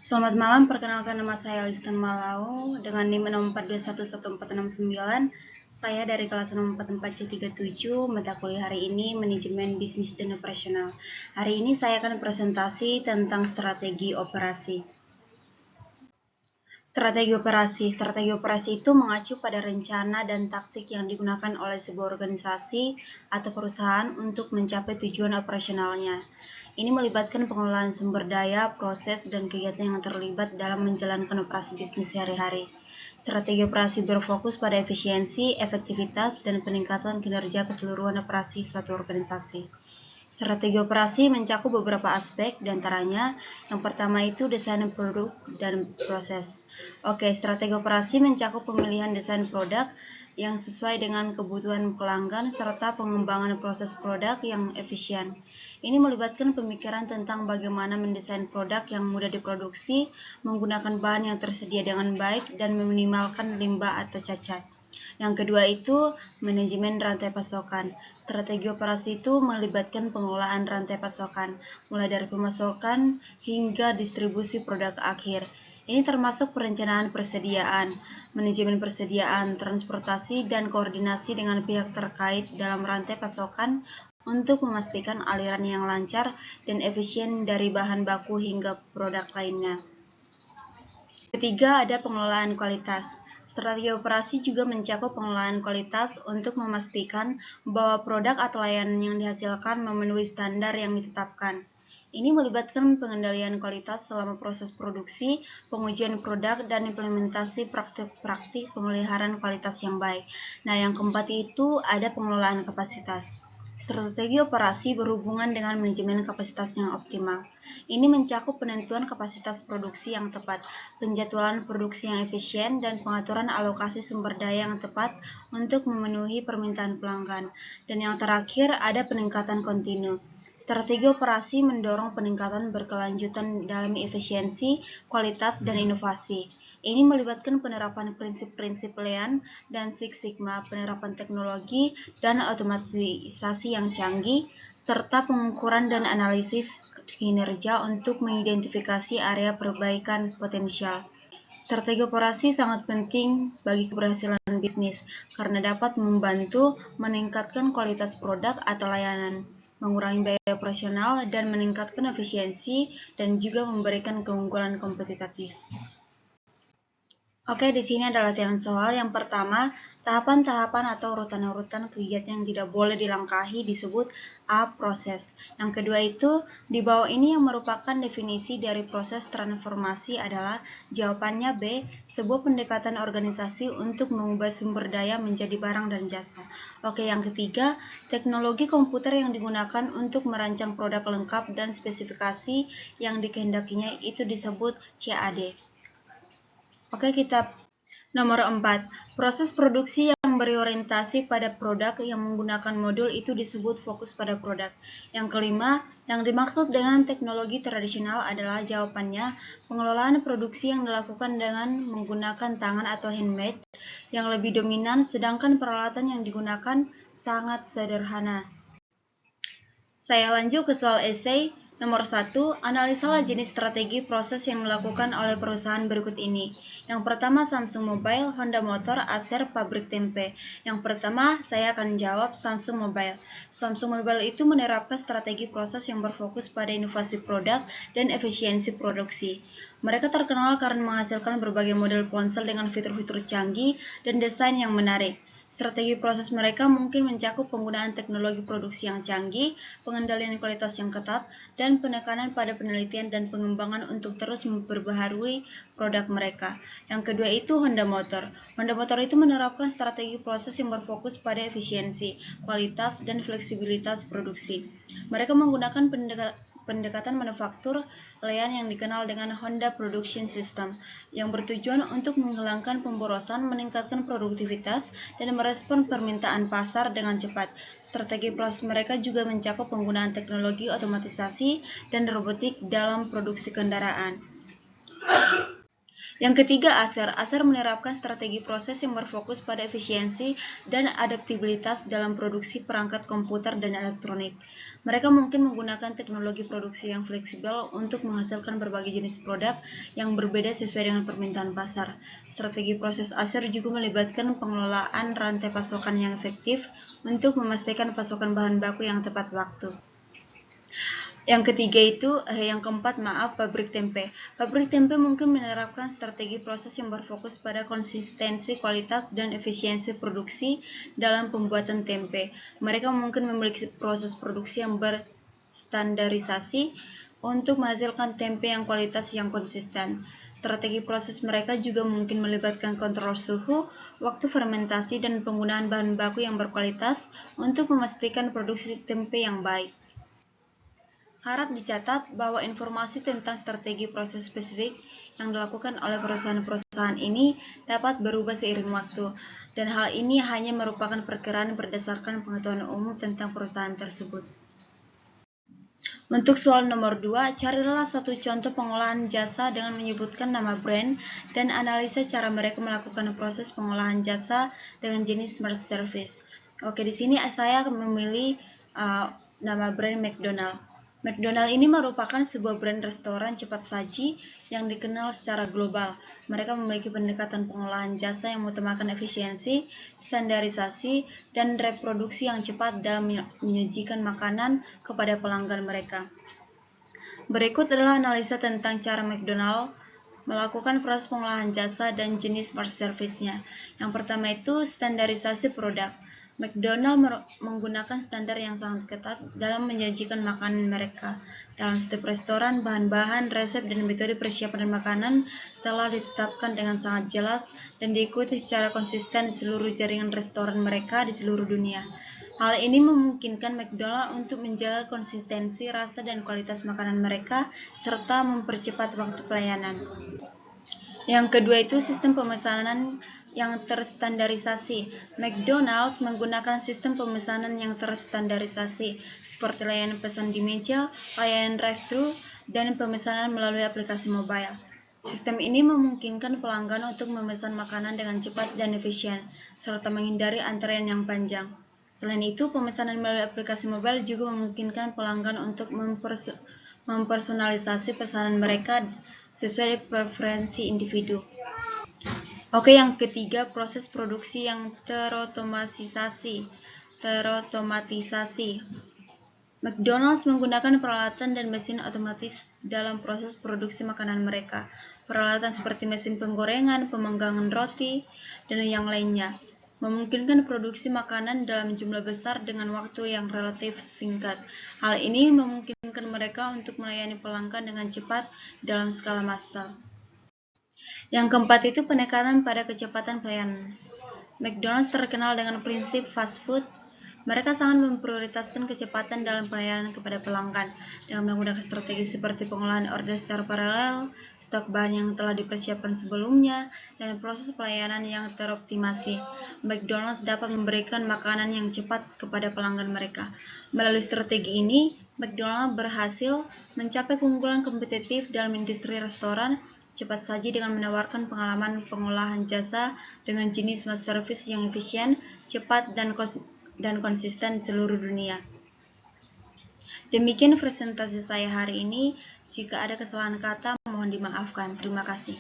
Selamat malam, perkenalkan nama saya Listan Malau dengan NIM 642111469. Saya dari kelas 644C37, mata kuliah hari ini Manajemen Bisnis dan Operasional. Hari ini saya akan presentasi tentang strategi operasi. Strategi operasi itu mengacu pada rencana dan taktik yang digunakan oleh sebuah organisasi atau perusahaan untuk mencapai tujuan operasionalnya. Ini melibatkan pengelolaan sumber daya, proses, dan kegiatan yang terlibat dalam menjalankan operasi bisnis sehari-hari. Strategi operasi berfokus pada efisiensi, efektivitas, dan peningkatan kinerja keseluruhan operasi suatu organisasi. Strategi operasi mencakup beberapa aspek, diantaranya yang pertama itu desain produk dan proses. Strategi operasi mencakup pemilihan desain produk yang sesuai dengan kebutuhan pelanggan serta pengembangan proses produk yang efisien. Ini melibatkan pemikiran tentang bagaimana mendesain produk yang mudah diproduksi, menggunakan bahan yang tersedia dengan baik, dan meminimalkan limbah atau cacat. Yang kedua itu manajemen rantai pasokan. Strategi operasi itu melibatkan pengelolaan rantai pasokan, mulai dari pemasokan hingga distribusi produk akhir. Ini termasuk perencanaan persediaan, manajemen persediaan, transportasi, dan koordinasi dengan pihak terkait dalam rantai pasokan untuk memastikan aliran yang lancar dan efisien dari bahan baku hingga produk lainnya. Ketiga, ada pengelolaan kualitas. Strategi operasi juga mencakup pengelolaan kualitas untuk memastikan bahwa produk atau layanan yang dihasilkan memenuhi standar yang ditetapkan. Ini melibatkan pengendalian kualitas selama proses produksi, pengujian produk, dan implementasi praktik-praktik pemeliharaan kualitas yang baik. Nah, yang keempat itu ada pengelolaan kapasitas. Strategi operasi berhubungan dengan manajemen kapasitas yang optimal. Ini mencakup penentuan kapasitas produksi yang tepat, penjadwalan produksi yang efisien, dan pengaturan alokasi sumber daya yang tepat untuk memenuhi permintaan pelanggan. Dan yang terakhir ada peningkatan kontinu. Strategi operasi mendorong peningkatan berkelanjutan dalam efisiensi, kualitas, dan inovasi. Ini melibatkan penerapan prinsip-prinsip Lean dan Six Sigma, penerapan teknologi dan otomatisasi yang canggih, serta pengukuran dan analisis kinerja untuk mengidentifikasi area perbaikan potensial. Strategi operasi sangat penting bagi keberhasilan bisnis karena dapat membantu meningkatkan kualitas produk atau layanan, mengurangi biaya operasional, dan meningkatkan efisiensi, dan juga memberikan keunggulan kompetitif. Di sini ada latihan soal. Yang pertama, tahapan-tahapan atau urutan-urutan kegiatan yang tidak boleh dilangkahi disebut A. Proses. Yang kedua itu, di bawah ini yang merupakan definisi dari proses transformasi adalah jawabannya B. Sebuah pendekatan organisasi untuk mengubah sumber daya menjadi barang dan jasa. Yang ketiga, teknologi komputer yang digunakan untuk merancang produk lengkap dan spesifikasi yang dikehendakinya itu disebut CAD. Kita nomor 4. Proses produksi yang berorientasi pada produk yang menggunakan modul itu disebut fokus pada produk. Yang kelima, yang dimaksud dengan teknologi tradisional adalah jawabannya pengelolaan produksi yang dilakukan dengan menggunakan tangan atau handmade yang lebih dominan, sedangkan peralatan yang digunakan sangat sederhana. Saya lanjut ke soal esai. Nomor 1, analisalah jenis strategi proses yang dilakukan oleh perusahaan berikut ini. Yang pertama Samsung Mobile, Honda Motor, Acer, Pabrik Tempe. Yang pertama saya akan jawab Samsung Mobile. Samsung Mobile itu menerapkan strategi proses yang berfokus pada inovasi produk dan efisiensi produksi. Mereka terkenal karena menghasilkan berbagai model ponsel dengan fitur-fitur canggih dan desain yang menarik. Strategi proses mereka mungkin mencakup penggunaan teknologi produksi yang canggih, pengendalian kualitas yang ketat, dan penekanan pada penelitian dan pengembangan untuk terus memperbaharui produk mereka. Yang kedua itu Honda Motor. Honda Motor itu menerapkan strategi proses yang berfokus pada efisiensi, kualitas, dan fleksibilitas produksi. Mereka menggunakan pendekatan manufaktur Lean yang dikenal dengan Honda Production System, yang bertujuan untuk menghilangkan pemborosan, meningkatkan produktivitas, dan merespon permintaan pasar dengan cepat. Strategi proses mereka juga mencakup penggunaan teknologi otomatisasi dan robotik dalam produksi kendaraan. Yang ketiga, Acer. Acer menerapkan strategi proses yang berfokus pada efisiensi dan adaptabilitas dalam produksi perangkat komputer dan elektronik. Mereka mungkin menggunakan teknologi produksi yang fleksibel untuk menghasilkan berbagai jenis produk yang berbeda sesuai dengan permintaan pasar. Strategi proses Acer juga melibatkan pengelolaan rantai pasokan yang efektif untuk memastikan pasokan bahan baku yang tepat waktu. Yang keempat, pabrik tempe. Pabrik tempe mungkin menerapkan strategi proses yang berfokus pada konsistensi, kualitas, dan efisiensi produksi dalam pembuatan tempe. Mereka mungkin memiliki proses produksi yang berstandarisasi untuk menghasilkan tempe yang kualitas yang konsisten. Strategi proses mereka juga mungkin melibatkan kontrol suhu, waktu fermentasi, dan penggunaan bahan baku yang berkualitas untuk memastikan produksi tempe yang baik. Harap dicatat bahwa informasi tentang strategi proses spesifik yang dilakukan oleh perusahaan-perusahaan ini dapat berubah seiring waktu, dan hal ini hanya merupakan perkiraan berdasarkan pengetahuan umum tentang perusahaan tersebut. Untuk soal nomor 2, carilah satu contoh pengolahan jasa dengan menyebutkan nama brand dan analisa cara mereka melakukan proses pengolahan jasa dengan jenis smart service. Oke, di sini saya akan memilih nama brand McDonald. McDonald ini merupakan sebuah brand restoran cepat saji yang dikenal secara global. Mereka memiliki pendekatan pengolahan jasa yang mengutamakan efisiensi, standarisasi, dan reproduksi yang cepat dalam menyajikan makanan kepada pelanggan mereka. Berikut adalah analisa tentang cara McDonald melakukan proses pengolahan jasa dan jenis smart service-nya. Yang pertama itu standarisasi produk. McDonald menggunakan standar yang sangat ketat dalam menyajikan makanan mereka. Dalam setiap restoran, bahan-bahan, resep, dan metode persiapan makanan telah ditetapkan dengan sangat jelas dan diikuti secara konsisten di seluruh jaringan restoran mereka di seluruh dunia. Hal ini memungkinkan McDonald untuk menjaga konsistensi rasa dan kualitas makanan mereka, serta mempercepat waktu pelayanan. Yang kedua itu sistem pemesanan yang terstandarisasi. McDonald's menggunakan sistem pemesanan yang terstandarisasi, seperti layanan pesan di meja, layanan drive-thru, dan pemesanan melalui aplikasi mobile. Sistem ini memungkinkan pelanggan untuk memesan makanan dengan cepat dan efisien, serta menghindari antrean yang panjang. Selain itu, pemesanan melalui aplikasi mobile juga memungkinkan pelanggan untuk mempersonalisasi pesanan mereka sesuai preferensi individu. Oke, yang ketiga, proses produksi yang terotomatisasi. McDonald's menggunakan peralatan dan mesin otomatis dalam proses produksi makanan mereka. Peralatan seperti mesin penggorengan, pemanggangan roti, dan yang lainnya memungkinkan produksi makanan dalam jumlah besar dengan waktu yang relatif singkat. Hal ini memungkinkan mereka untuk melayani pelanggan dengan cepat dalam skala massal. Yang keempat itu penekanan pada kecepatan pelayanan. McDonald's terkenal dengan prinsip fast food. Mereka sangat memprioritaskan kecepatan dalam pelayanan kepada pelanggan dengan menggunakan strategi seperti pengolahan order secara paralel, stok bahan yang telah dipersiapkan sebelumnya, dan proses pelayanan yang teroptimasi. McDonald's dapat memberikan makanan yang cepat kepada pelanggan mereka. Melalui strategi ini, McDonald's berhasil mencapai keunggulan kompetitif dalam industri restoran cepat saji dengan menawarkan pengalaman pengolahan jasa dengan jenis smart service yang efisien, cepat, dan konsisten di seluruh dunia. Demikian presentasi saya hari ini. Jika ada kesalahan kata, mohon dimaafkan. Terima kasih.